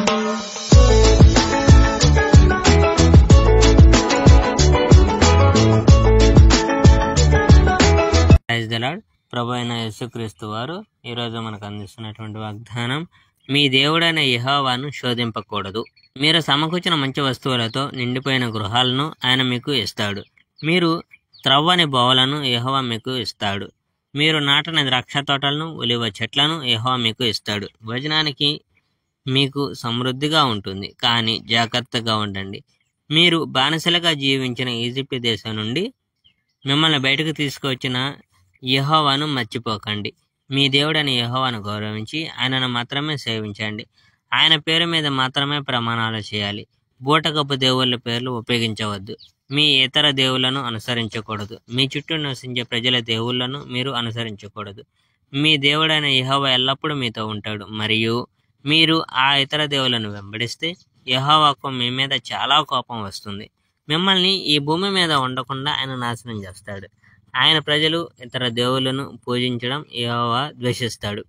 Praise the lord. ప్రభు అయిన యేసుక్రీస్తు వారు ఈరోజు మనకు అందిస్తున్నటువంటి వాగ్దానం, మీ దేవుడైన యెహోవాను శోధింపకూడదు. మీరు సమకూర్చిన మంచి వస్తువులతో నిండిపోయిన గృహాలను ఆయన మీకు ఇస్తాడు. మీరు త్రవ్వని బోవలను యెహోవా మీకు ఇస్తాడు. మీరు నాటని ద్రాక్ష తోటలను, ఒలివ చెట్లను యెహోవా మీకు ఇస్తాడు. భోజనానికి మీకు సమృద్ధిగా ఉంటుంది, కానీ జాగ్రత్తగా ఉండండి. మీరు బానిసలుగా జీవించిన ఈజిప్ట్ దేశం నుండి మిమ్మల్ని బయటకు తీసుకువచ్చిన యెహోవాను మర్చిపోకండి. మీ దేవుడని యెహోవాను గౌరవించి ఆయనను మాత్రమే సేవించండి. ఆయన పేరు మీద మాత్రమే ప్రమాణాలు చేయాలి. బూటకపు దేవుళ్ళ పేర్లు ఉపయోగించవద్దు. మీ ఇతర దేవుళ్లను అనుసరించకూడదు. మీ చుట్టూ నివసించే ప్రజల దేవుళ్లను మీరు అనుసరించకూడదు. మీ దేవుడైన యెహోవా ఎల్లప్పుడూ మీతో ఉంటాడు. మరియు మీరు ఆ ఇతర దేవుళ్లను వెంబడిస్తే యెహోవాకు మీ మీద చాలా కోపం వస్తుంది. మిమ్మల్ని ఈ భూమి మీద ఉండకుండా ఆయన నాశనం చేస్తాడు. ఆయన ప్రజలు ఇతర దేవుళ్లను పూజించడం యెహోవా ద్వేషిస్తాడు.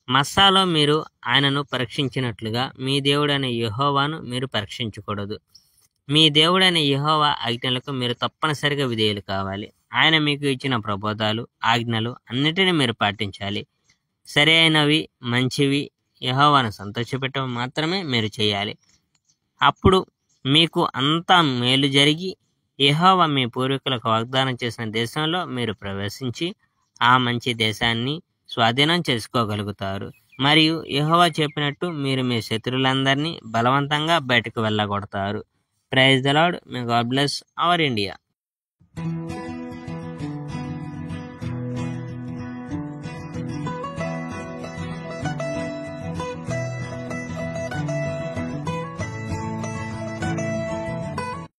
మస్సాలో మీరు ఆయనను పరీక్షించినట్లుగా మీ దేవుడైన యెహోవాను మీరు పరీక్షించకూడదు. మీ దేవుడైన యెహోవా ఆజ్ఞలకు మీరు తప్పనిసరిగా విధేయులు కావాలి. ఆయన మీకు ఇచ్చిన ప్రబోధాలు, ఆజ్ఞలు అన్నిటినీ మీరు పాటించాలి. సరి అయినవి, మంచివి, యెహోవాను సంతోషపెట్టడం మాత్రమే మీరు చేయాలి. అప్పుడు మీకు అంతా మేలు జరిగి యెహోవా మీ పూర్వీకులకు వాగ్దానం చేసిన దేశంలో మీరు ప్రవేశించి ఆ మంచి దేశాన్ని స్వాధీనం చేసుకోగలుగుతారు. మరియు యెహోవా చెప్పినట్టు మీరు మీ శత్రువులందరినీ బలవంతంగా బయటకు వెళ్ళగొడతారు. Praise the Lord. May God bless our India.